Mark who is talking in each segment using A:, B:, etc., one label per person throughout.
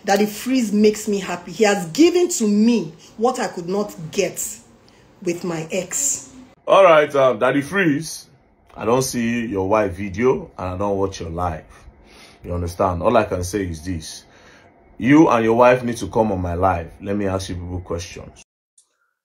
A: Daddy Freeze makes me happy. He has given to me what I could not get with my ex.
B: All right, Daddy Freeze, I don't see your wife video and I don't watch your live. You understand? All I can say is this. You and your wife need to come on my live. Let me ask you people questions.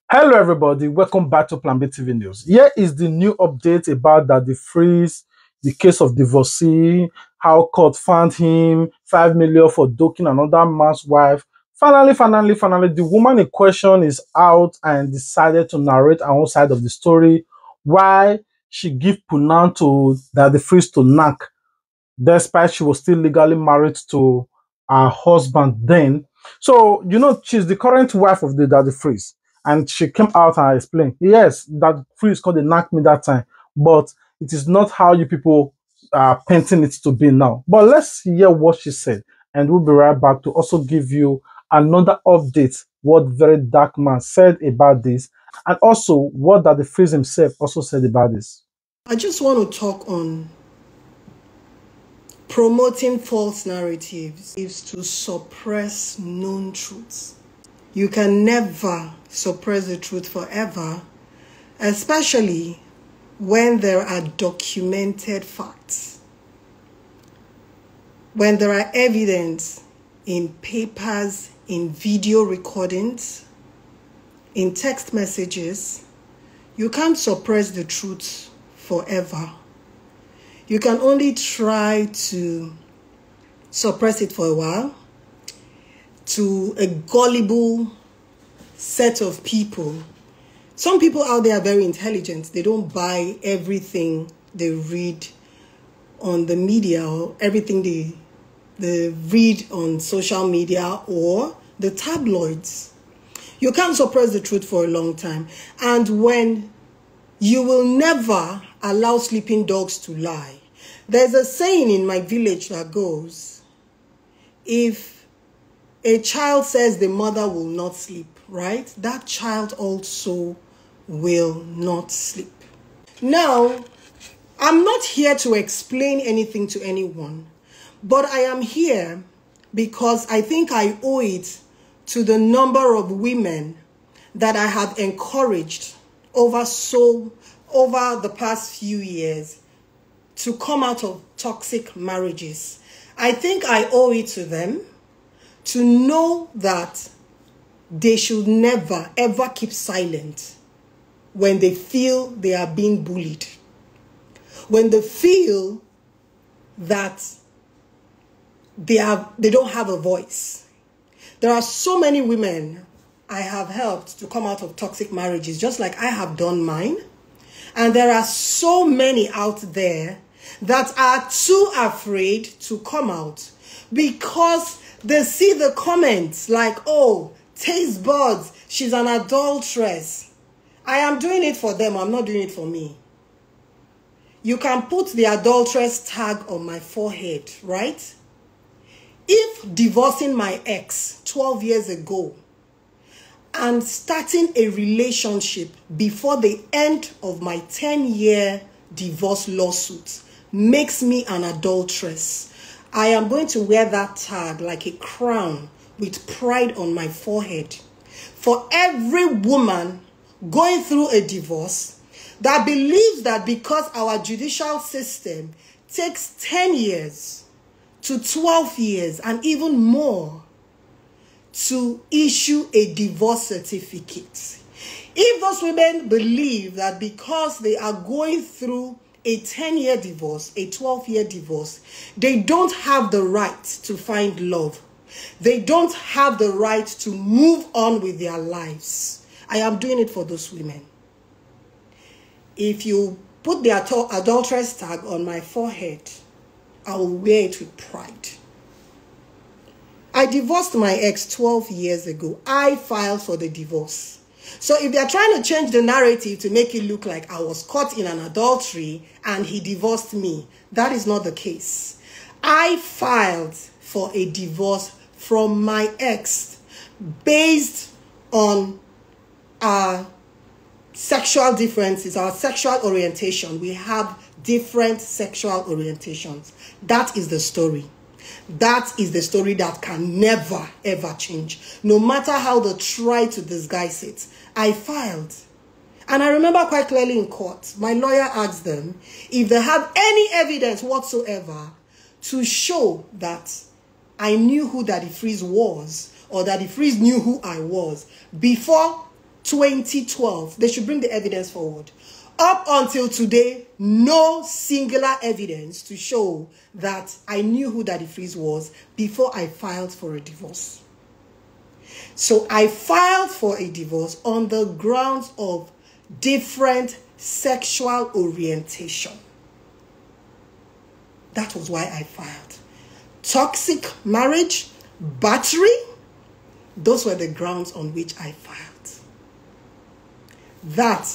C: Hello everybody, welcome back to Plan B TV News. Here is the new update about Daddy Freeze, the case of divorcee, how court found him, 5 million for ducking another man's wife. Finally, the woman in question is out and decided to narrate her own side of the story, why she gave Punan to Daddy Freeze to knock, despite she was still legally married to her husband then. So, you know, she's the current wife of the Daddy Freeze. And she came out and explained, yes, that Freeze called the knock me that time, but it is not how you people are painting it to be now. But let's hear what she said, and we'll be right back to also give you another update, what very dark man said about this, and also what Daddy Freeze himself also said about this.
A: I just want to talk on promoting false narratives is to suppress known truths. You can never suppress the truth forever, especially when there are documented facts. When there are evidence in papers, in video recordings, in text messages, you can't suppress the truth forever. You can only try to suppress it for a while to a gullible set of people. Some people out there are very intelligent. They don't buy everything they read on the media or everything they read on social media or the tabloids. You can't suppress the truth for a long time. And when you will never allow sleeping dogs to lie. There's a saying in my village that goes, if a child says the mother will not sleep, right? That child also will not sleep. Now, I'm not here to explain anything to anyone, but I am here because I think I owe it to the number of women that I have encouraged over the past few years to come out of toxic marriages. I think I owe it to them to know that they should never, ever keep silent when they feel they are being bullied. When they feel that they don't have a voice. There are so many women I have helped to come out of toxic marriages, just like I have done mine. And there are so many out there that are too afraid to come out because they see the comments like, oh, taste buds, she's an adulteress. I am doing it for them. I'm not doing it for me. You can put the adulteress tag on my forehead, right? If divorcing my ex 12 years ago and starting a relationship before the end of my 10-year divorce lawsuit makes me an adulteress, I am going to wear that tag like a crown with pride on my forehead. For every woman going through a divorce that believes that because our judicial system takes 10 years to 12 years and even more to issue a divorce certificate. If those women believe that because they are going through a 10-year divorce, a 12-year divorce, they don't have the right to find love. They don't have the right to move on with their lives. I am doing it for those women. If you put the adulteress tag on my forehead, I will wear it with pride. I divorced my ex 12 years ago. I filed for the divorce. So if they're trying to change the narrative to make it look like I was caught in an adultery and he divorced me, that is not the case. I filed for a divorce from my ex based on our sexual differences, our sexual orientation. We have different sexual orientations. That is the story. That is the story that can never, ever change. No matter how they try to disguise it. I filed. And I remember quite clearly in court, my lawyer asked them if they had any evidence whatsoever to show that I knew who Daddy Freeze was, or Daddy Freeze knew who I was before 2012. They should bring the evidence forward. Up until today, no singular evidence to show that I knew who Daddy Freeze was before I filed for a divorce. So I filed for a divorce on the grounds of different sexual orientation. That was why I filed. Toxic marriage, battery, those were the grounds on which I filed. That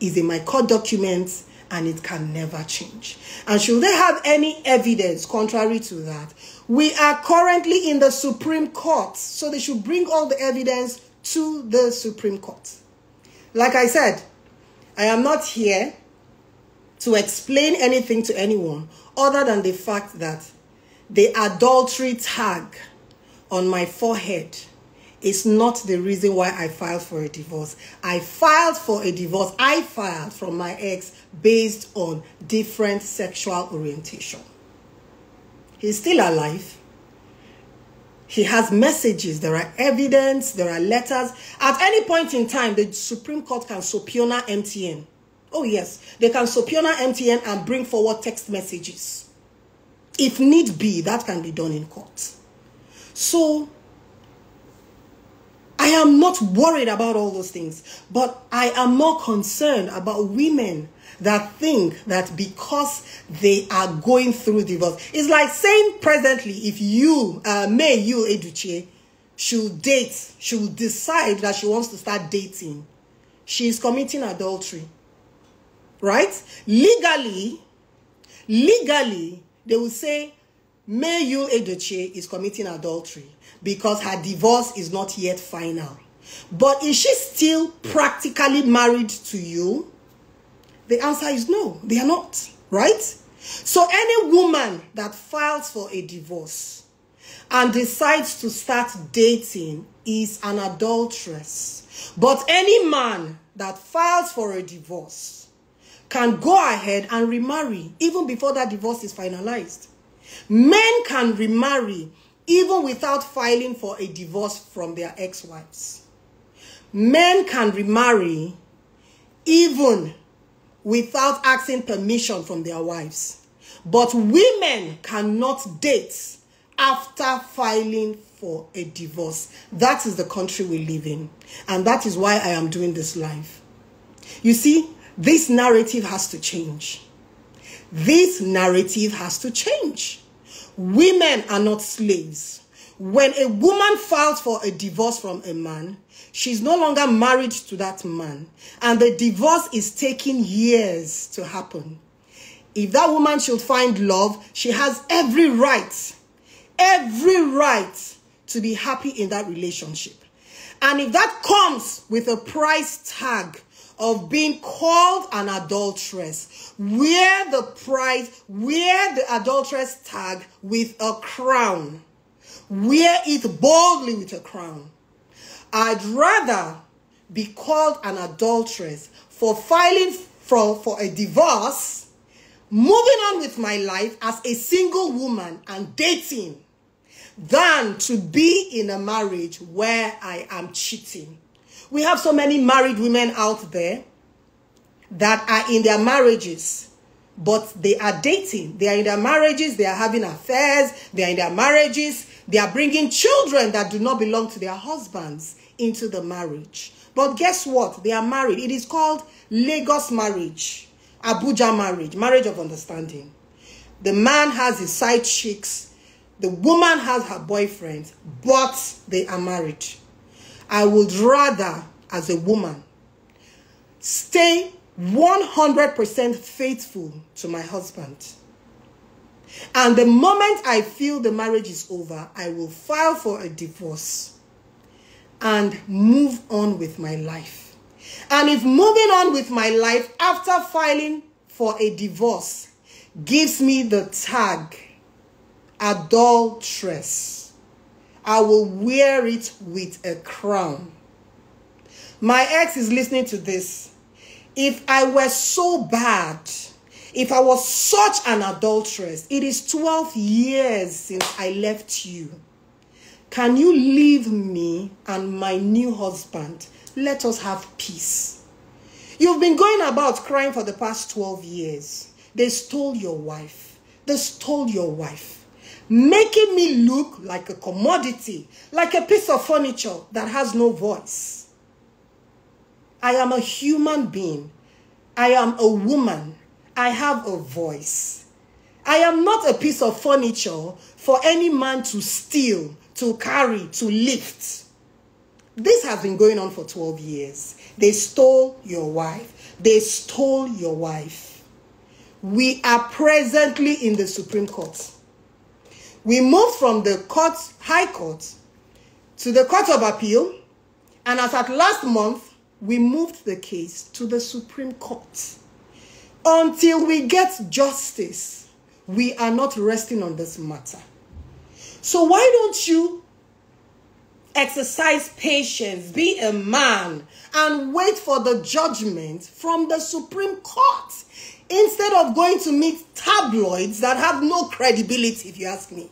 A: is in my court documents and it can never change. And should they have any evidence contrary to that, we are currently in the Supreme Court, so they should bring all the evidence to the Supreme Court. Like I said, I am not here to explain anything to anyone other than the fact that the adultery tag on my forehead is not the reason why I filed for a divorce. I filed for a divorce. I filed from my ex based on different sexual orientation. He's still alive. He has messages. There are evidence. There are letters. At any point in time, the Supreme Court can subpoena MTN. Oh yes, they can subpoena MTN and bring forward text messages. If need be, that can be done in court. So, I am not worried about all those things, but I am more concerned about women that think that because they are going through divorce. It's like saying presently, if you, Eduche, should date, should decide that she wants to start dating, she is committing adultery. Right? Legally, they will say, Eduche is committing adultery because her divorce is not yet final. But is she still practically married to you? The answer is no, they are not, right? So any woman that files for a divorce and decides to start dating is an adulteress. But any man that files for a divorce can go ahead and remarry even before that divorce is finalized. Men can remarry even without filing for a divorce from their ex-wives. Men can remarry even without asking permission from their wives. But women cannot date after filing for a divorce. That is the country we live in. And that is why I am doing this live. You see, this narrative has to change. This narrative has to change. Women are not slaves. When a woman files for a divorce from a man, she's no longer married to that man, and the divorce is taking years to happen. If that woman should find love, she has every right to be happy in that relationship. And if that comes with a price tag of being called an adulteress, wear the adulteress tag with a crown. Wear it boldly with a crown. I'd rather be called an adulteress for filing for a divorce, moving on with my life as a single woman and dating, than to be in a marriage where I am cheating. We have so many married women out there that are in their marriages, but they are dating. They are in their marriages, they are having affairs, they are in their marriages, they are bringing children that do not belong to their husbands into the marriage. But guess what? They are married. It is called Lagos marriage, Abuja marriage, marriage of understanding. The man has his side chicks, the woman has her boyfriend, but they are married. I would rather, as a woman, stay 100% faithful to my husband. And the moment I feel the marriage is over, I will file for a divorce and move on with my life. And if moving on with my life after filing for a divorce gives me the tag adulteress. I will wear it with a crown. My ex is listening to this. If I were so bad, if I was such an adulteress, it is 12 years since I left you. Can you leave me and my new husband? Let us have peace. You've been going about crying for the past 12 years. They stole your wife. They stole your wife. Making me look like a commodity, like a piece of furniture that has no voice. I am a human being. I am a woman. I have a voice. I am not a piece of furniture for any man to steal, to carry, to lift. This has been going on for 12 years. They stole your wife. They stole your wife. We are presently in the Supreme Court. We moved from the court, High Court, to the Court of Appeal, and as at last month, we moved the case to the Supreme Court. Until we get justice, we are not resting on this matter. So why don't you exercise patience, be a man, and wait for the judgment from the Supreme Court instead of going to meet tabloids that have no credibility, if you ask me.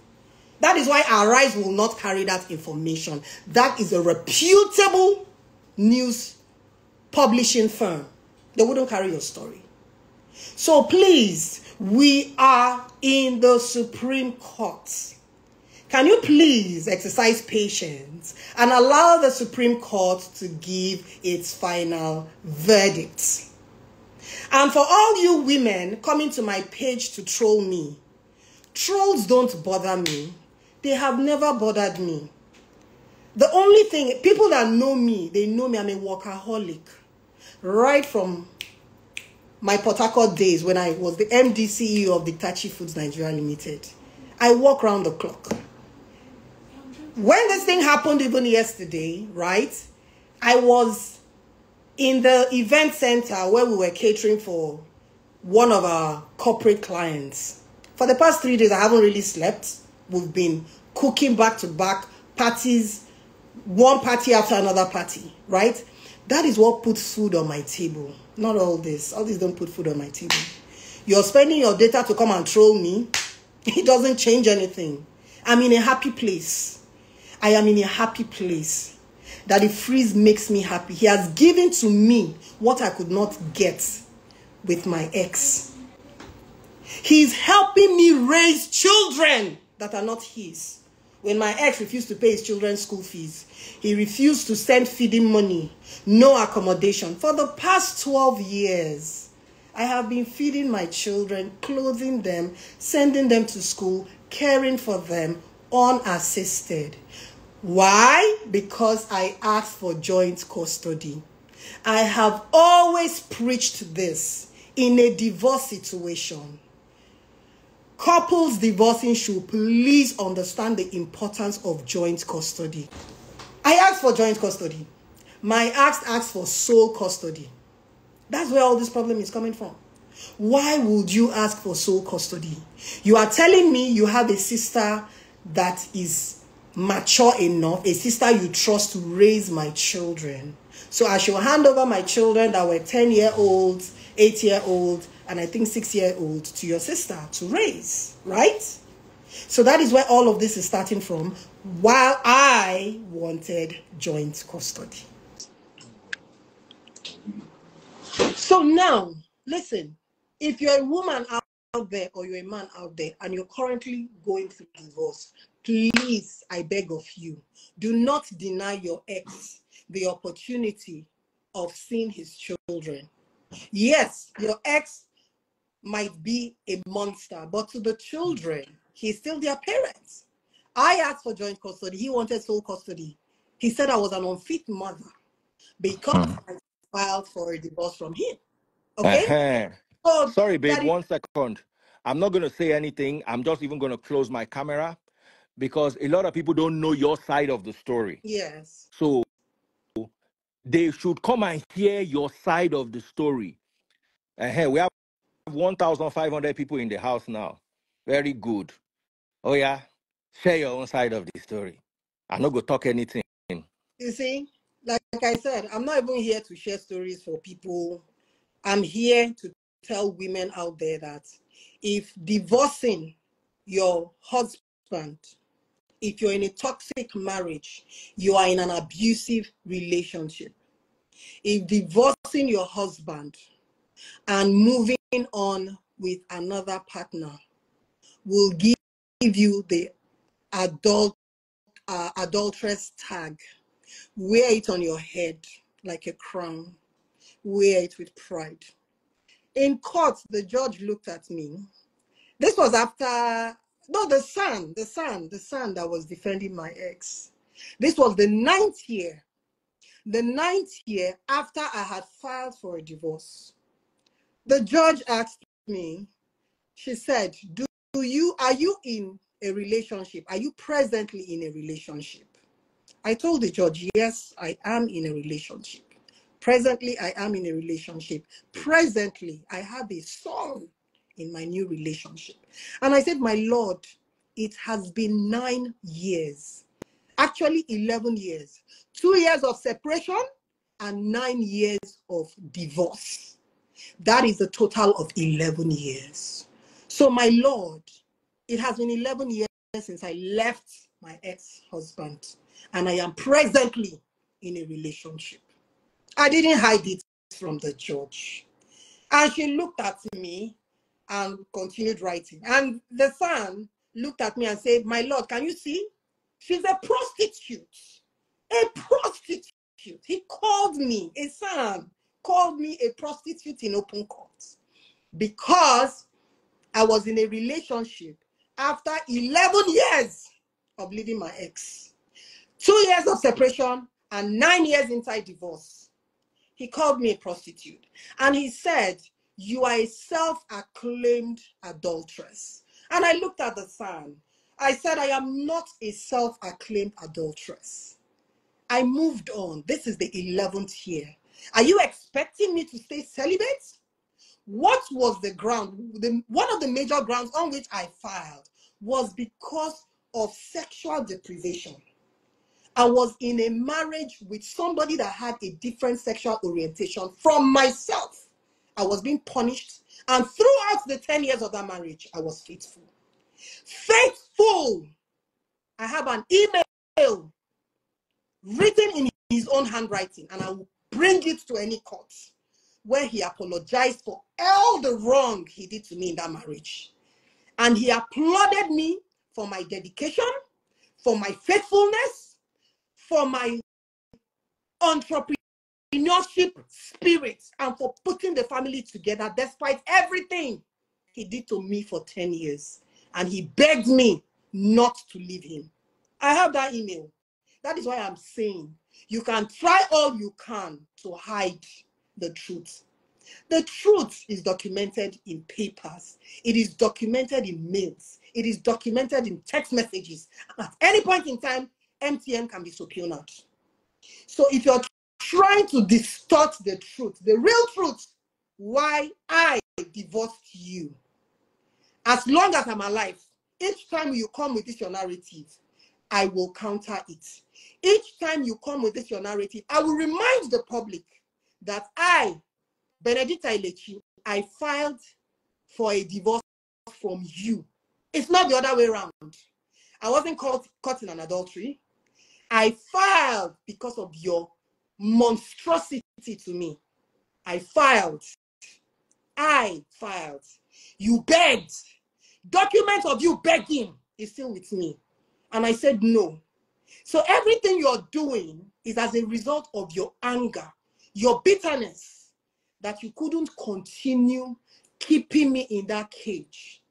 A: That is why Arise will not carry that information. That is a reputable news publishing firm. They wouldn't carry your story. So please, we are in the Supreme Court. Can you please exercise patience and allow the Supreme Court to give its final verdict? And for all you women coming to my page to troll me, trolls don't bother me. They have never bothered me. The only thing, people that know me, they know me, I'm a workaholic. Right from my Port Harcourt days when I was the MD CEO of Dictachi Foods Nigeria Limited. I work round the clock. When this thing happened even yesterday, right, I was in the event center where we were catering for one of our corporate clients. For the past 3 days, I haven't really slept. We've been cooking back to back, parties, one party after another party, right? That is what puts food on my table. Not all this. All this don't put food on my table. You're spending your data to come and troll me. It doesn't change anything. I'm in a happy place. I am in a happy place. That the freeze makes me happy. He has given to me what I could not get with my ex. He's helping me raise children that are not his. When my ex refused to pay his children's school fees, he refused to send feeding money, no accommodation. For the past 12 years, I have been feeding my children, clothing them, sending them to school, caring for them, unassisted. Why? Because I asked for joint custody. I have always preached this in a divorce situation. Couples divorcing should please understand the importance of joint custody. I asked for joint custody. My ex asked for sole custody. That's where all this problem is coming from. Why would you ask for sole custody? You are telling me you have a sister that is mature enough, a sister you trust to raise my children. So I shall hand over my children that were 10-year-olds, 8-year-olds, and I think 6-year-old to your sister to raise, right? So that is where all of this is starting from, while I wanted joint custody. So now, listen, if you're a woman out there or you're a man out there and you're currently going through divorce, please, I beg of you, do not deny your ex the opportunity of seeing his children. Yes, your ex might be a monster, but to the children, he's still their parents. I asked for joint custody. He wanted sole custody. He said I was an unfit mother because I filed for a divorce from him. Okay? So
D: sorry, babe, 1 second. I'm not going to say anything. I'm just even going to close my camera because a lot of people don't know your side of the story.
A: Yes.
D: So they should come and hear your side of the story. We have 1,500 people in the house now. Very good. Oh yeah, share your own side of the story. I'm not gonna talk anything.
A: You see, like I said, I'm not even here to share stories for people. I'm here to tell women out there that if divorcing your husband, if you're in a toxic marriage, you are in an abusive relationship. If divorcing your husband and moving on with another partner will give you the adulteress tag, wear it on your head like a crown, wear it with pride. In court, the judge looked at me. This was after, no, the son that was defending my ex. This was the ninth year after I had filed for a divorce. The judge asked me, she said, are you in a relationship? Are you presently in a relationship? I told the judge, yes, I am in a relationship. Presently, I am in a relationship. Presently, I have a son in my new relationship. And I said, my Lord, it has been 9 years. Actually, 11 years. 2 years of separation and 9 years of divorce. That is a total of 11 years. So, my Lord, it has been 11 years since I left my ex-husband, and I am presently in a relationship. I didn't hide it from the judge. And she looked at me and continued writing. And the son looked at me and said, my Lord, can you see? She's a prostitute. A prostitute. He called me, a son called me a prostitute in open court because I was in a relationship after 11 years of leaving my ex. 2 years of separation and 9 years inside divorce. He called me a prostitute. And he said, you are a self-acclaimed adulteress. And I looked at the son. I said, I am not a self-acclaimed adulteress. I moved on. This is the 11th year. Are you expecting me to stay celibate? What was the ground? One of the major grounds on which I filed was because of sexual deprivation. I was in a marriage with somebody that had a different sexual orientation from myself. I was being punished. And throughout the 10 years of that marriage, I was faithful. Faithful! I have an email written in his own handwriting, and I will bring it to any court, where he apologized for all the wrong he did to me in that marriage. And he applauded me for my dedication, for my faithfulness, for my entrepreneurship spirit, and for putting the family together despite everything he did to me for 10 years. And he begged me not to leave him. I have that email. That is why I'm saying you can try all you can to hide the truth. The truth is documented in papers. It is documented in mails. It is documented in text messages. At any point in time, MTN can be subpoenaed. So if you're trying to distort the truth, the real truth, why I divorced you, as long as I'm alive, each time you come with this your narrative, I will counter it. Each time you come with this your narrative, I will remind the public that I, Benedicta Ilechi, I filed for a divorce from you. It's not the other way around. I wasn't caught in an adultery. I filed because of your monstrosity to me. I filed. You begged. Document of you begging is still with me. And I said no. So everything you're doing is as a result of your anger, your bitterness, that you couldn't continue keeping me in that cage.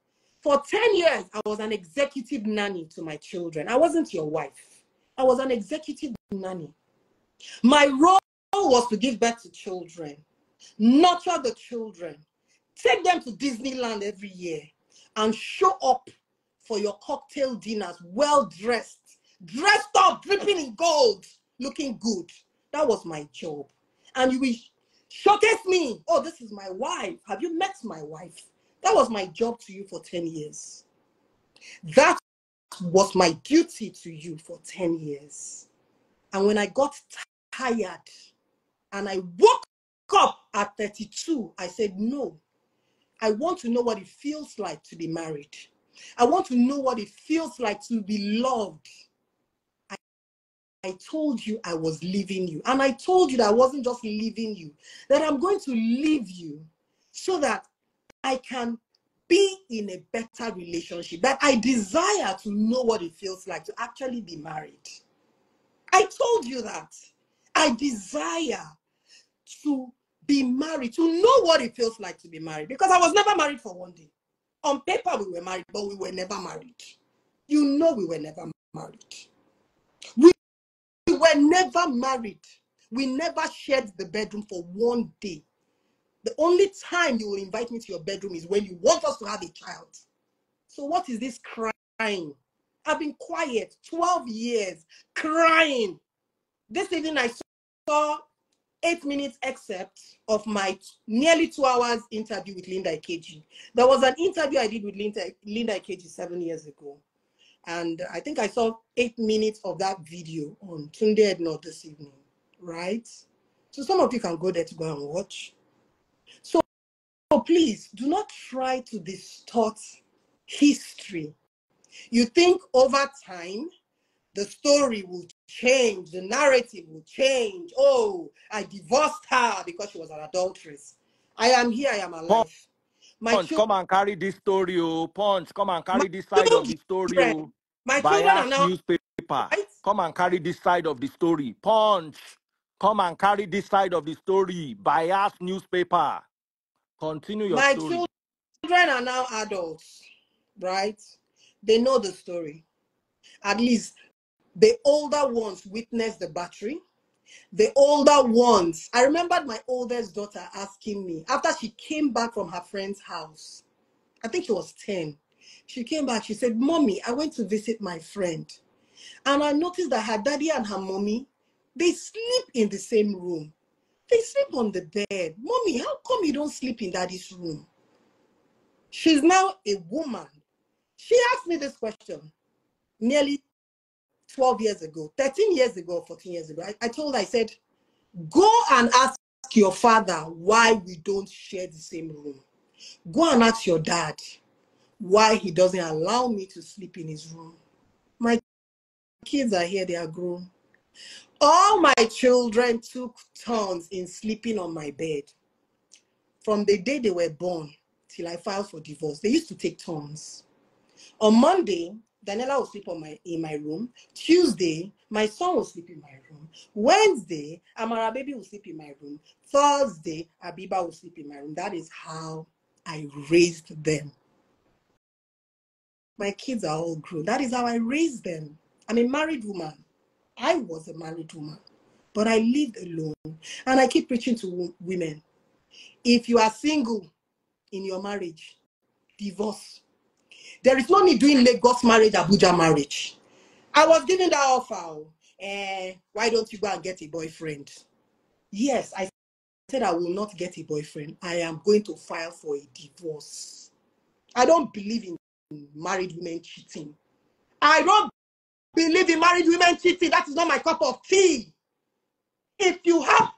A: For 10 years, I was an executive nanny to my children. I wasn't your wife. I was an executive nanny. My role was to give birth to children, nurture the children, take them to Disneyland every year, and show up for your cocktail dinners, well-dressed, dressed up, dripping in gold, looking good. That was my job. And you will showcase me, oh, this is my wife. Have you met my wife? That was my job to you for 10 years. That was my duty to you for 10 years. And when I got tired and I woke up at 32, I said, no, I want to know what it feels like to be married. I want to know what it feels like to be loved. I told you I was leaving you. And I told you that I wasn't just leaving you, that I'm going to leave you so that I can be in a better relationship, that I desire to know what it feels like to actually be married. I told you that. I desire to be married, to know what it feels like to be married, because I was never married for one day. On paper, we were married, but we were never married. You know we were never married. We were never married. We never shared the bedroom for one day. The only time you will invite me to your bedroom is when you want us to have a child. So what is this crying? I've been quiet 12 years, crying. This evening I saw 8-minute excerpt of my nearly 2 hours interview with Linda Ikeji. There was an interview I did with Linda Ikeji 7 years ago. And I think I saw 8 minutes of that video on Tunde Ednor this evening, right? So some of you can go there to go and watch. So please do not try to distort history. You think over time, the story will change, the narrative will change. Oh, I divorced her because she was an adulteress. I am here, I am alive.
D: Punch, come and carry this story, oh. Punch, come and carry this side of the story, oh.
A: My children are
D: Bias
A: now,
D: newspaper.
A: right?
D: Come and carry this side of the story. Punch, come and carry this side of the story. Bias newspaper. Continue your
A: My
D: story.
A: children are now adults, right? They know the story. At least the older ones witnessed the battery. The older ones, I remembered my oldest daughter asking me, after she came back from her friend's house, I think she was 10. She came back, she said, Mommy, I went to visit my friend. And I noticed that her daddy and her mommy, they sleep in the same room. They sleep on the bed. Mommy, how come you don't sleep in daddy's room? She's now a woman. She asked me this question nearly 12 years ago, 13 years ago, 14 years ago. I told her, I said, go and ask your father why we don't share the same room. Go and ask your dad why he doesn't allow me to sleep in his room. My kids are here, they are grown. All my children took turns in sleeping on my bed. From the day they were born till I filed for divorce, they used to take turns. On Monday, Daniela will sleep in my room. Tuesday, my son will sleep in my room. Wednesday, Amara baby will sleep in my room. Thursday, Abiba will sleep in my room. That is how I raised them. My kids are all grown. That is how I raised them. I'm a married woman. I was a married woman, but I lived alone. And I keep preaching to women. If you are single in your marriage, divorce. There is no need doing Lagos marriage, Abuja marriage. I was given that offer. Why don't you go and get a boyfriend? Yes, I said I will not get a boyfriend. I am going to file for a divorce. I don't believe in married women cheating. I don't believe in married women cheating. That is not my cup of tea. If you have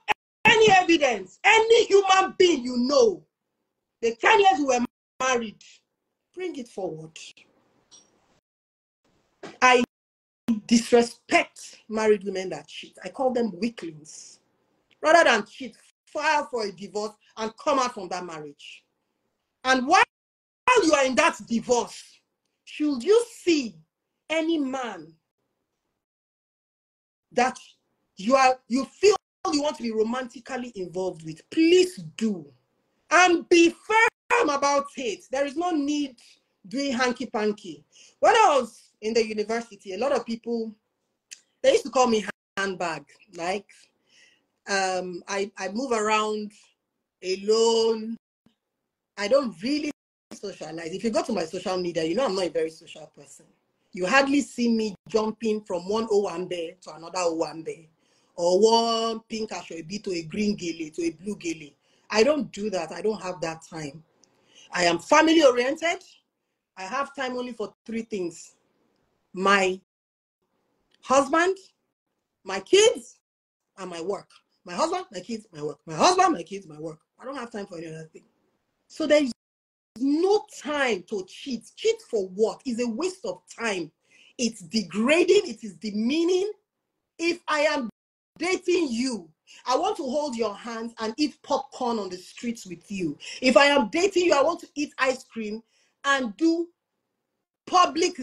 A: any evidence, any human being you know, the 10 years we were married, bring it forward. I disrespect married women that cheat. I call them weaklings. Rather than cheat, file for a divorce and come out from that marriage. And while you are in that divorce, should you see any man that you feel you want to be romantically involved with, please do. And be firm about it. There is no need doing hanky-panky. When I was in the university, a lot of people, they used to call me handbag. Like, I move around alone. I don't really socialize. If you go to my social media, you know I'm not a very social person. You hardly see me jumping from one Owambe to another Owambe, or one pink Ashoebi to a green gele to a blue gele. I don't do that. I don't have that time. I am family oriented. I have time only for 3 things: my husband, my kids, and my work. My husband, my kids, my work. My husband, my kids, my work. I don't have time for any other thing. So there is no time to cheat. Cheat for what? It's a waste of time. It's degrading. It is demeaning. If I am dating you, I want to hold your hands and eat popcorn on the streets with you. If I am dating you, I want to eat ice cream and do public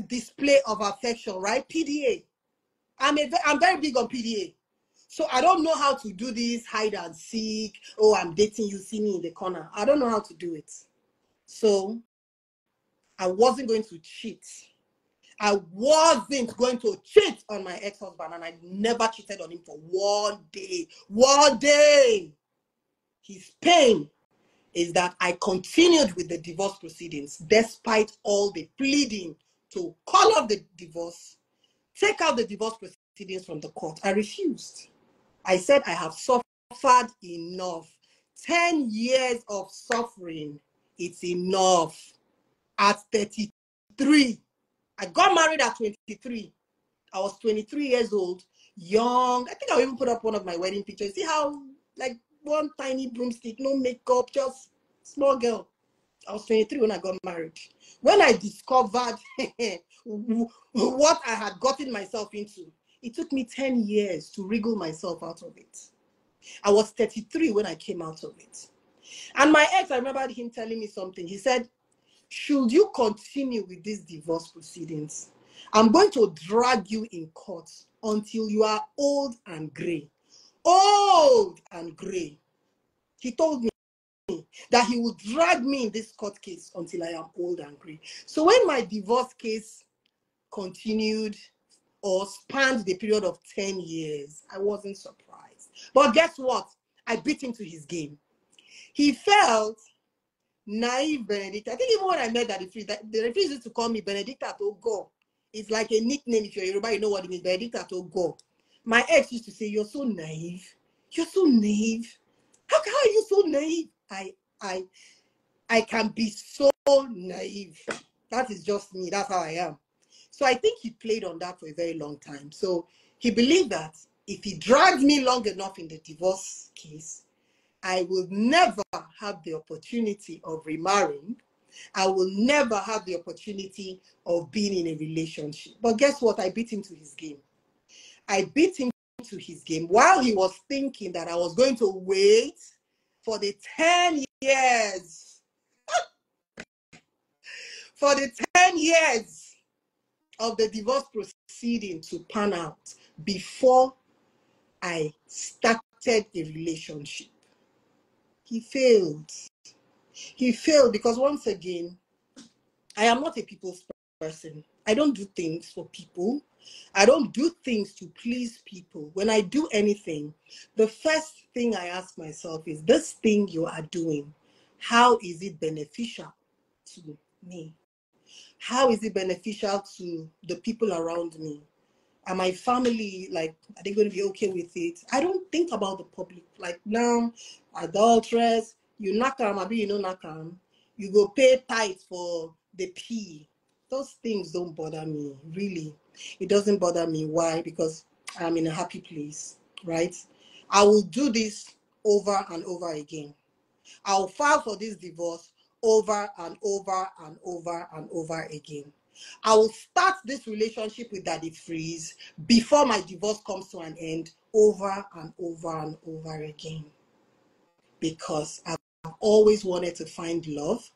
A: display of affection, right? PDA. I'm very big on PDA. So I don't know how to do this hide and seek. Oh, I'm dating you, see me in the corner. I don't know how to do it. So I wasn't going to cheat. I wasn't going to cheat on my ex-husband, and I never cheated on him for 1 day. 1 day. His pain is that I continued with the divorce proceedings despite all the pleading to call off the divorce, take out the divorce proceedings from the court. I refused. I said I have suffered enough. 10 years of suffering, it's enough. At 33, I got married at 23. I was 23 years old, young. I think I'll even put up one of my wedding pictures. See how, like, one tiny broomstick, no makeup, just small girl. I was 23 when I got married. When I discovered what I had gotten myself into, it took me 10 years to wriggle myself out of it. I was 33 when I came out of it. And my ex, I remember him telling me something. He said, should you continue with these divorce proceedings, I'm going to drag you in court until you are old and gray. Old and gray. He told me that he would drag me in this court case until I am old and gray. So when my divorce case continued or spanned the period of 10 years, I wasn't surprised. But guess what? I beat him to his game. He felt naive Benedict. I think even when I met that the referee used to call me Benedicta Togo. It's like a nickname. If you're Yoruba, you know what it means, Benedicta Togo. My ex used to say, you're so naive. You're so naive. How are you so naive? I can be so naive. That is just me. That's how I am. So I think he played on that for a very long time. So he believed that if he dragged me long enough in the divorce case, I will never have the opportunity of remarrying. I will never have the opportunity of being in a relationship. But guess what? I beat him to his game. I beat him to his game while he was thinking that I was going to wait for the 10 years. For the 10 years of the divorce proceeding to pan out before I started a relationship. He failed. He failed because, once again, I am not a people's person. I don't do things for people. I don't do things to please people. When I do anything, the first thing I ask myself is, this thing you are doing, how is it beneficial to me? How is it beneficial to the people around me? Are my family, like, are they going to be okay with it? I don't think about the public. Like, now, adulteress, you knock am, abi you no knock am, you go pay tithe for the pee. Those things don't bother me, really. It doesn't bother me. Why? Because I'm in a happy place, right? I will do this over and over again. I'll file for this divorce over and over and over and over again. I will start this relationship with Daddy Freeze before my divorce comes to an end, over and over and over again. Because I've always wanted to find love.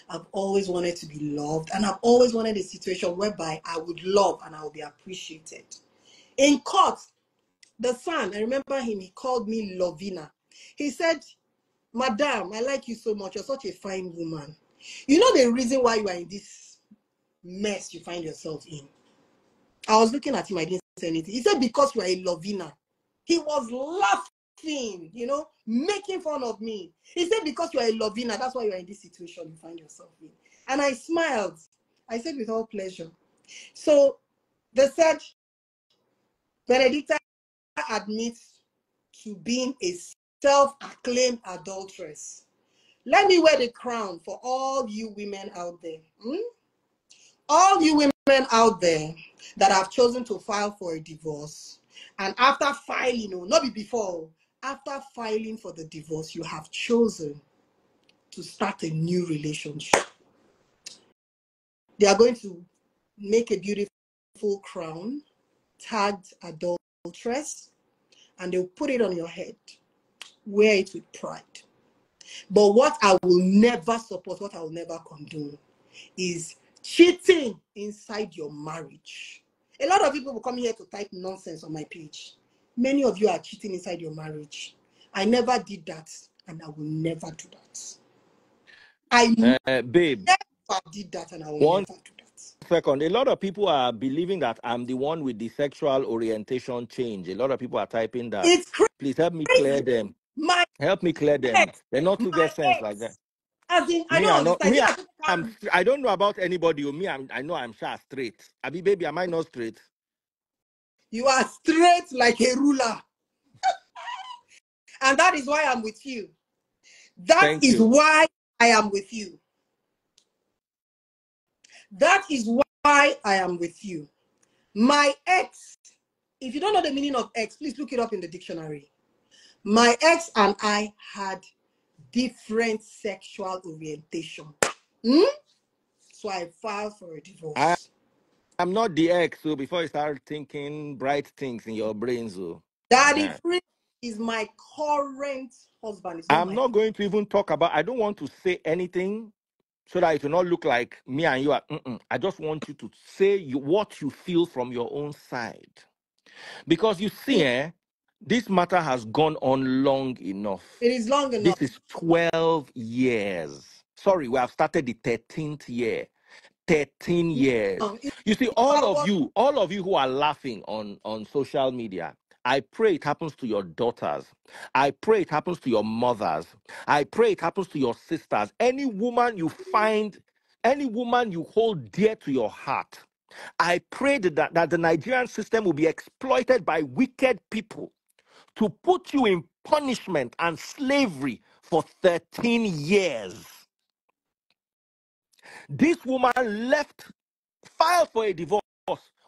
A: I've always wanted to be loved. And I've always wanted a situation whereby I would love and I would be appreciated. In court, the son, I remember him, he called me Lovina. He said, Madam, I like you so much. You're such a fine woman. You know the reason why you are in this mess you find yourself in? I was looking at him, I didn't say anything. He said, because you are a Lovina. He was laughing, you know, making fun of me. He said, because you are a Lovina, that's why you are in this situation you find yourself in. And I smiled. I said, with all pleasure. So they said, Benedicta admits to being a self-acclaimed adulteress. Let me wear the crown for all you women out there. All you women out there that have chosen to file for a divorce, and after filing, not before, after filing for the divorce, you have chosen to start a new relationship. They are going to make a beautiful crown tagged adulteress, and they'll put it on your head. Wear it with pride. But what I will never support, what I will never condone, is cheating inside your marriage. A lot of people will come here to type nonsense on my page. Many of you are cheating inside your marriage. I never did that, and I will never do that.
D: Babe,
A: never did that, and I will never do that.
D: Second, a lot of people are believing that I'm the one with the sexual orientation change. A lot of people are typing that.
A: It's crazy.
D: Please help me clear them. Help me clear them. They're not to get sense like that.
A: As in, I
D: Me,
A: don't
D: I'm not,
A: understand.
D: I don't know about anybody. Me, I know I'm sure straight. Abi, baby, am I not straight?
A: You are straight like a ruler. And that is why I'm with you. That is why I am with you. That is why I am with you. My ex, if you don't know the meaning of ex, please look it up in the dictionary. My ex and I had different sexual orientation. So I filed for a divorce.
D: I'm not the ex, so before you start thinking bright things in your brain, so.
A: Daddy Free is my current husband.
D: I'm not going to even talk about, I don't want to say anything so that it will not look like me and you are, I just want you to say what you feel from your own side. Because you see, this matter has gone on long enough.
A: It is long enough.
D: This is 12 years. Sorry, we have started the 13th year. 13 years. You see, all of you who are laughing on social media, I pray it happens to your daughters. I pray it happens to your mothers. I pray it happens to your sisters. Any woman you find, any woman you hold dear to your heart, I pray that the Nigerian system will be exploited by wicked people to put you in punishment and slavery for 13 years. This woman filed for a divorce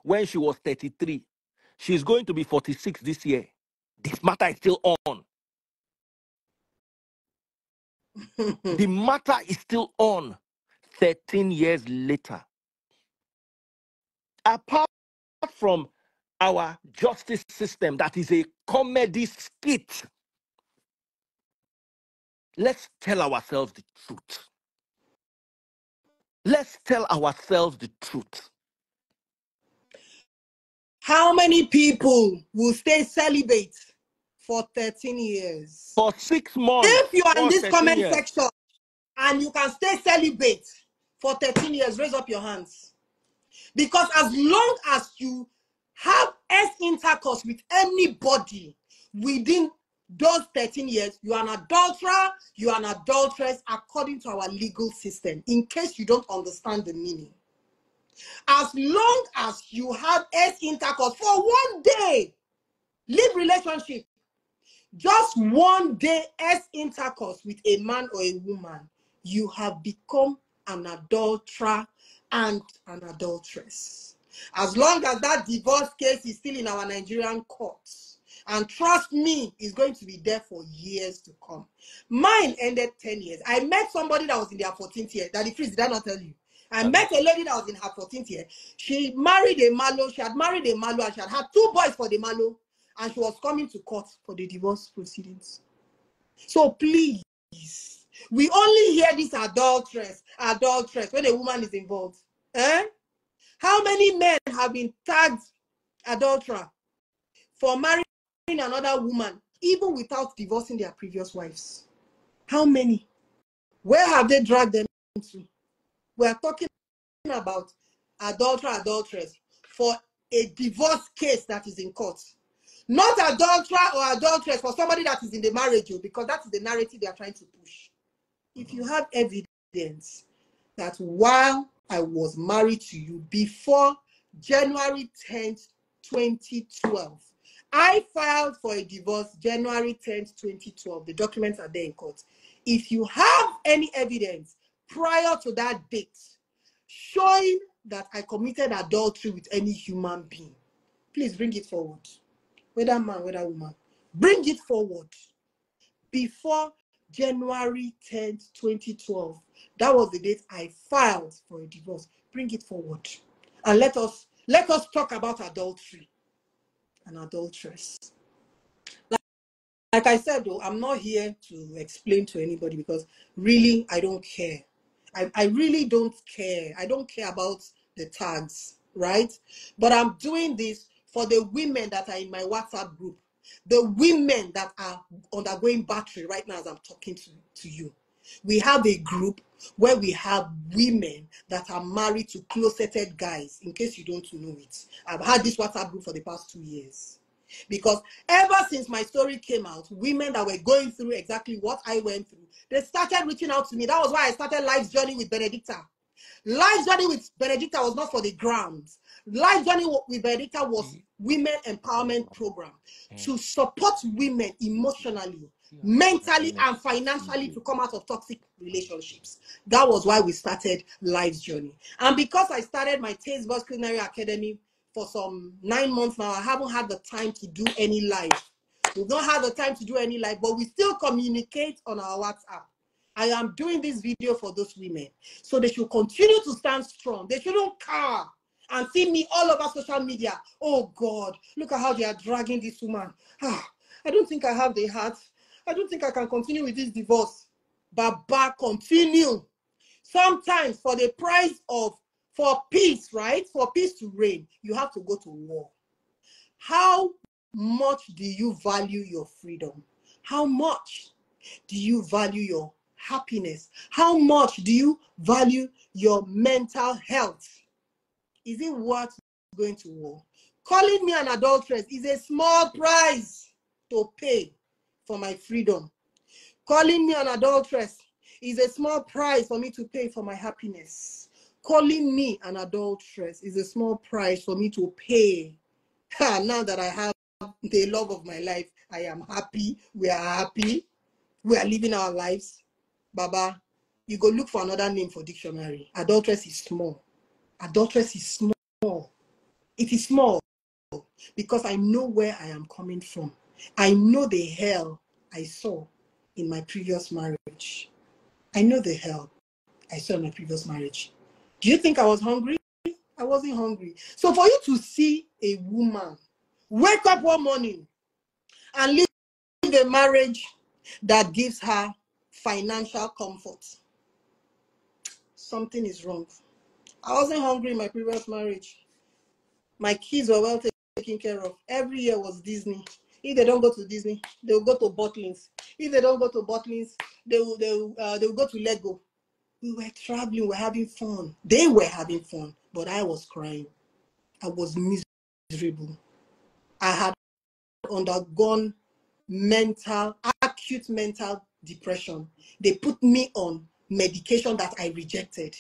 D: when she was 33. She's going to be 46 this year. This matter is still on. The matter is still on 13 years later. Apart from our justice system that is a comedy skit, let's tell ourselves the truth. Let's tell ourselves the truth.
A: How many people will stay celibate for 13 years?
D: For 6 months.
A: If you are in this comment section and you can stay celibate for 13 years, raise up your hands. Because as long as you have intercourse with anybody within those 13 years, you are an adulterer, you are an adulteress according to our legal system, in case you don't understand the meaning. As long as you have intercourse for 1 day, live relationship, just 1 day intercourse with a man or a woman, you have become an adulterer and an adulteress. As long as that divorce case is still in our Nigerian courts, and trust me, it's going to be there for years to come. Mine ended 10 years. I met somebody that was in their 14th year. Daddy Freeze, did I not tell you? I met a lady that was in her 14th year. She married a malo. She had married a malo and she had 2 boys for the malo. And she was coming to court for the divorce proceedings. So please, we only hear this adulteress when a woman is involved. How many men have been tagged adulterer for marrying another woman, even without divorcing their previous wives? How many? Where have they dragged them to? We are talking about adulterer, adulteress for a divorce case that is in court. Not adulterer or adulteress for somebody that is in the marriage, because that is the narrative they are trying to push. If you have evidence that while I was married to you before January 10th, 2012, I filed for a divorce January 10th, 2012. The documents are there in court. If you have any evidence prior to that date showing that I committed adultery with any human being, please bring it forward. Whether man, whether woman, bring it forward. Before January 10th, 2012, that was the date I filed for a divorce. Bring it forward. And let us talk about adultery and adulteress. Like I said, though, I'm not here to explain to anybody because really, I don't care. I really don't care. I don't care about the tags, right? But I'm doing this for the women that are in my WhatsApp group, the women that are undergoing battery right now as I'm talking to you. We have a group where we have women that are married to closeted guys, in case you don't know it. I've had this WhatsApp group for the past 2 years. Because ever since my story came out, women that were going through exactly what I went through, they started reaching out to me. That was why I started Life's Journey with Benedicta. Life's Journey with Benedicta was not for the grounds. Life's Journey with Benedicta was women empowerment program to support women emotionally, mentally, and financially to come out of toxic relationships. That was why we started Life's Journey. And because I started my Taste Buds Culinary Academy for some 9 months now, I haven't had the time to do any live. We've not had the time to do any live, but we still communicate on our WhatsApp. I am doing this video for those women, so they should continue to stand strong. They shouldn't cower and see me all over social media. Oh God, look at how they are dragging this woman. I don't think I have the heart. I don't think I can continue with this divorce. Baba, continue. Sometimes for the price of, for peace, right? For peace to reign, you have to go to war. How much do you value your freedom? How much do you value your happiness? How much do you value your mental health? Is it worth going to war? Calling me an adulteress is a small price to pay for my freedom. Calling me an adulteress is a small price for me to pay for my happiness. Calling me an adulteress is a small price for me to pay. Now that I have the love of my life, I am happy. We are happy. We are living our lives. Baba, you go look for another name for dictionary. Adulteress is small. Adulteress is small. It is small because I know where I am coming from. I know the hell I saw in my previous marriage. I know the hell I saw in my previous marriage. Do you think I was hungry? I wasn't hungry. So for you to see a woman wake up one morning and live a marriage that gives her financial comfort, something is wrong. I wasn't hungry in my previous marriage. My kids were well taken care of. Every year was Disney. If they don't go to Disney, they will go to Butlins. If they don't go to Butlins, they will go to Lego. We were traveling, we were having fun. They were having fun, but I was crying. I was miserable. I had undergone acute mental depression. They put me on medication that I rejected.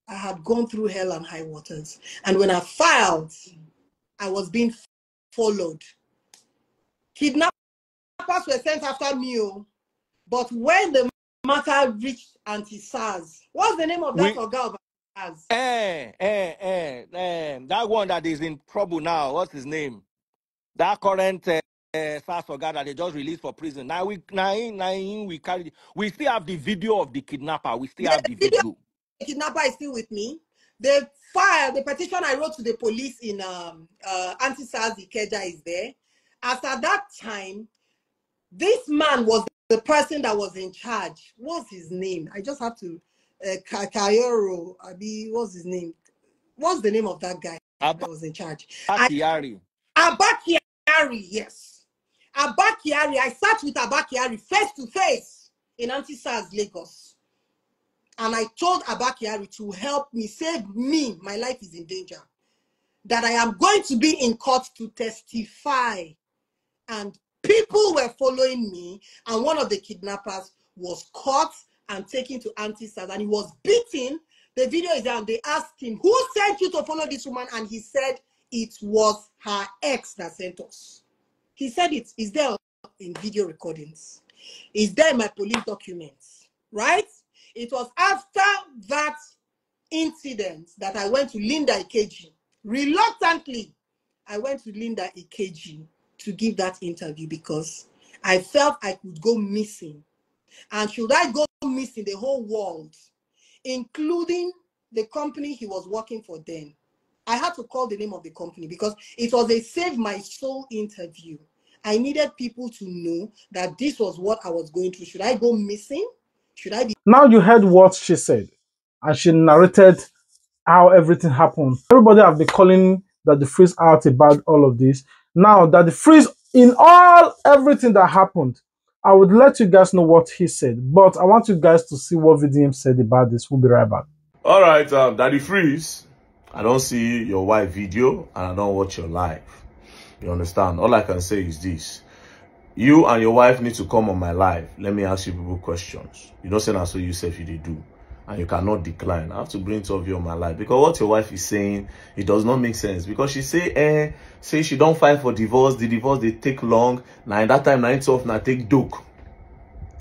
A: I had gone through hell and high waters. And when I filed, I was being followed. Kidnappers were sent after me. But when the matter reached anti-SARS, what's the name of that organ of SARS?
D: That one that is in trouble now, what's his name? That current SARS organ that they just released for prison. Now we carry. We still have the video of the kidnapper. We still have the video.
A: The kidnapper is still with me. The petition I wrote to the police in anti-SARS Ikeja is there. As at that time, this man was the person that was in charge. What's his name? I just have to Kayoro Abi. What's his name? What's the name of that guy that was in charge?
D: Abakiari.
A: Abakiari, yes. Abakiari. I sat with Abakiari face to face in anti-SARS Lagos. And I told Abakiari to help me, save me. My life is in danger. That I am going to be in court to testify. And people were following me. And one of the kidnappers was caught and taken to anti-SARS. And he was beaten. The video is there. And they asked him, who sent you to follow this woman? And he said it was her ex that sent us. He said it is there in video recordings. It's there in my police documents. Right? It was after that incident that I went to Linda Ikeji. Reluctantly, I went to Linda Ikeji to give that interview because I felt I could go missing. And should I go missing, the whole world, including the company he was working for then, I had to call the name of the company because it was a save my soul interview. I needed people to know that this was what I was going through. Should I go missing? Should I be...
C: Now you heard what she said, and she narrated how everything happened. Everybody have been calling Daddy Freeze out about all of this. Now Daddy Freeze, in everything that happened, I would let you guys know what he said, but I want you guys to see what VDM said about this. We'll be right back.
B: All right, Daddy Freeze, I don't see your wife video and I don't watch your live. You understand? All I can say is this. You and your wife need to come on my live. Let me ask you people questions. You don't say that's what you say if you did do. And you cannot decline. I have to bring two of you on my live. Because what your wife is saying, it does not make sense. Because she say she don't file for divorce. The divorce, they take long. Now in that time, 9-12, now take doke.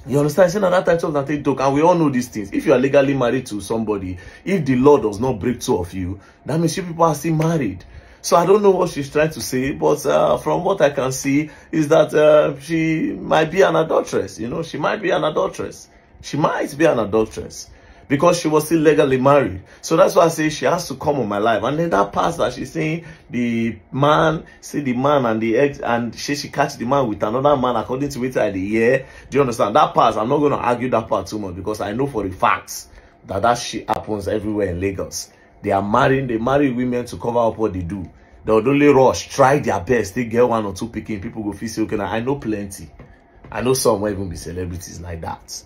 B: You understand? Say, now that time, 12, now take doke. And we all know these things. If you are legally married to somebody, if the law does not break two of you, that means you people are still married. So I don't know what she's trying to say, but from what I can see is that she might be an adulteress. You know, she might be an adulteress. She might be an adulteress because she was still legally married. So that's why I say she has to come on my live. And then that part that she's saying the man and the ex, and she catch the man with another man according to it at the year. Do you understand? That part, I'm not going to argue that part too much because I know for a fact that shit happens everywhere in Lagos. They marry women to cover up what they do. They would only rush, try their best. They get one or two picking. People go feel say, okay, now I know plenty. I know some will even be celebrities like that.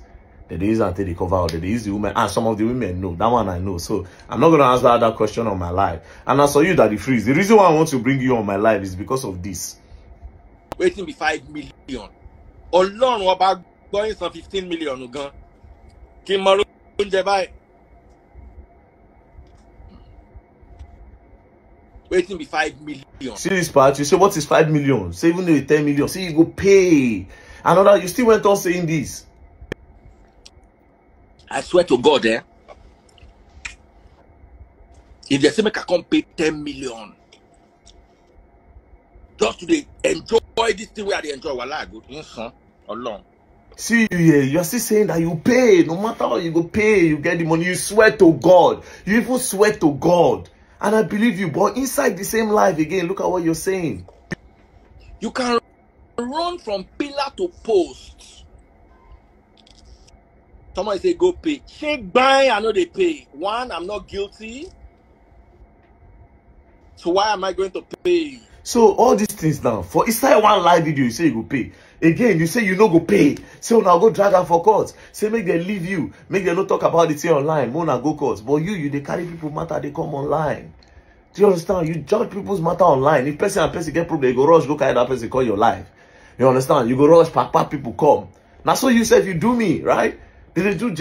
B: They use until they cover out. They use the women, and some of the women know. That one I know. So I'm not going to answer that question on my live. And as for you, Daddy Freeze, the reason why I want to bring you on my live is because of this.
D: Waiting be 5 million. Ọlọ́run ọba going some 15 million gan. Kí mo oúnjẹ báyìí. Waiting be 5 million.
B: See this part, you say what is 5 million? Say even though it's 10 million, see you go pay. Another, you still went on saying this.
D: I swear to God, if they say make I come pay 10 million, just to enjoy this thing where they enjoy, wallah, good along.
B: See you here, you're still saying that you pay. No matter what you go pay, you get the money. You swear to God. You even swear to God. And I believe you, but inside the same life again, look at what you're saying.
D: You can run from pillar to post. Someone say go pay. Shake bang, I know they pay. One, I'm not guilty. So why am I going to pay?
B: So all these things now, for inside one live video, you say you go pay. Again, you say you no go pay. So now go drag them for court. Say make them leave you. Make them not talk about the thing online. Mona go court. But you they carry people matter, they come online. Do you understand? You judge people's matter online. If person and person get problem, you go rush, go carry that person, call your life. You understand? You go rush, pack people come. Now so you said you do me, right? They do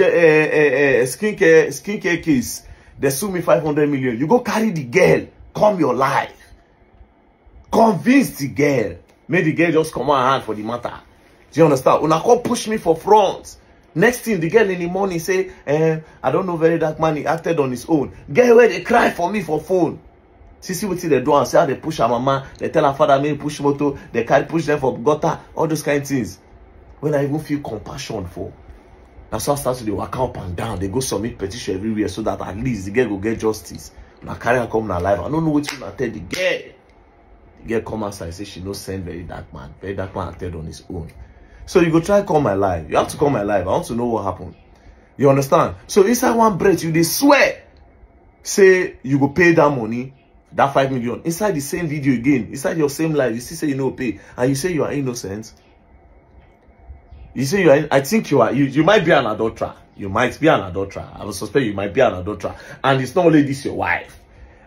B: skincare case. They sue me 500 million. You go carry the girl, come your life. Convince the girl. Make the girl just come on hand for the matter. Do you understand? Una come push me for front. Next thing, the girl in the morning say, I don't know very dark man, he acted on his own. Girl where they cry for me for phone. See what they do and say how they push her mama. They tell her father, me push motor. They carry push them for gutter. All those kind of things. When I even feel compassion for. That's how I start to they walk up and down. They go submit petition everywhere so that at least the girl will get justice. Now carry her come in her life. I don't know what you tell the girl. The girl come outside and say she no send very dark man. Very dark man acted on his own. So you go try call my life. You have to call my life. I want to know what happened. You understand? So inside one breath, you they swear. Say you go pay that money, that 5 million. Inside the same video again, inside your same life, you still say you no pay. And you say you are innocent. You say you are, I think you are, you might be an adulterer. You might be an adulterer. I would suspect you might be an adulterer. And it's not only this your wife.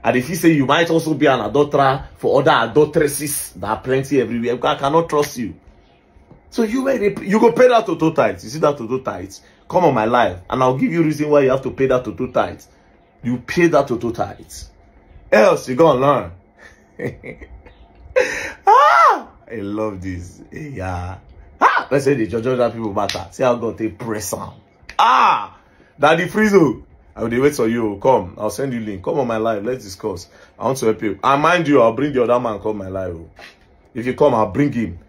B: And if you say you might also be an adulterer for other adulteresses, there are plenty everywhere. I cannot trust you. So you go pay that total tithes. You see that total tithes? Come on my life. And I'll give you reason why you have to pay that total tithes. You pay that total tithes. Else you gonna learn. I love this. Yeah. Let's say the judge that people matter. See how God take press on. Daddy Freeze. I will wait for you. Come, I'll send you link. Come on my live. Let's discuss. I want to help you. And mind you, I'll bring the other man come my live. If you come, I'll bring him.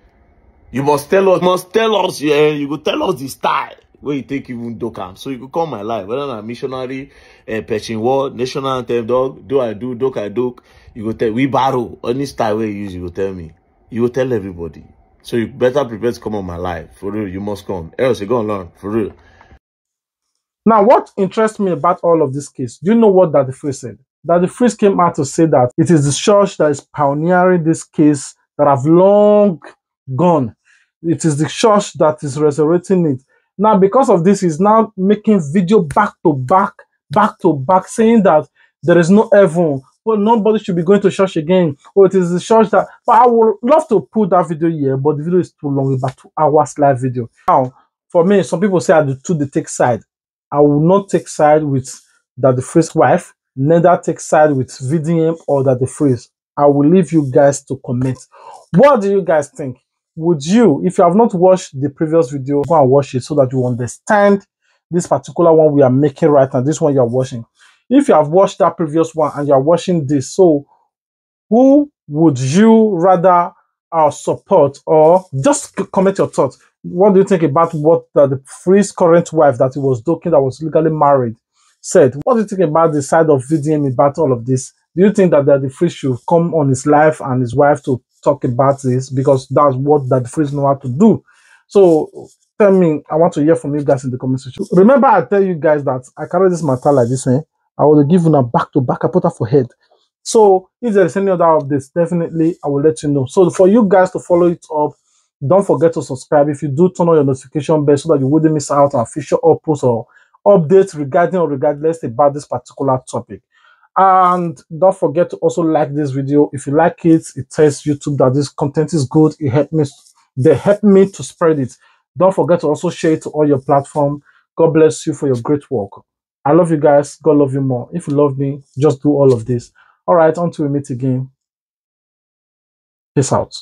B: You must tell us, yeah. You go tell us the style where you take even Dokam. So you go come my live. Whether I'm missionary, patching word, national anthem, dog, do I do, dok I do. You go tell we borrow any style where you use, you go tell me. You go tell everybody. So you better prepare to come on my live. For real, you must come. Else you go and learn. For real.
C: Now, what interests me about all of this case, do you know what Daddy Freeze said? Daddy Freeze came out to say that it is the church that is pioneering this case that have long gone. It is the church that is resurrecting it. Now, because of this, he's now making video back to back, saying that there is no heaven. Well, nobody should be going to church again. Or it is the church that... But I would love to put that video here, but the video is too long, about 2 hours live video. Now, for me, some people say I do too, they take side. I will not take side with Daddy Freeze's wife, neither take side with VDM or Daddy Freeze. I will leave you guys to comment. What do you guys think? Would you, if you have not watched the previous video, go and watch it so that you understand this particular one we are making right now, this one you are watching. If you have watched that previous one and you are watching this, so who would you rather support, or just comment your thoughts? What do you think about what the Freeze current wife that he was doking, that was legally married, said? What do you think about the side of VDM about all of this? Do you think that the Freeze should come on his life and his wife to talk about this, because that's what the Freeze know how to do? So tell me, I want to hear from you guys in the comment section. Remember, I tell you guys that I carry this matter like this, I will give you a back to back. I put her for head. So if there is any other updates, definitely I will let you know. So for you guys to follow it up, don't forget to subscribe. If you do, turn on your notification bell so that you wouldn't miss out on official uploads or updates regarding or regardless about this particular topic. And don't forget to also like this video. If you like it, it tells YouTube that this content is good. They help me to spread it. Don't forget to also share it to all your platforms. God bless you for your great work. I love you guys. God love you more. If you love me, just do all of this. All right, until we meet again. Peace out.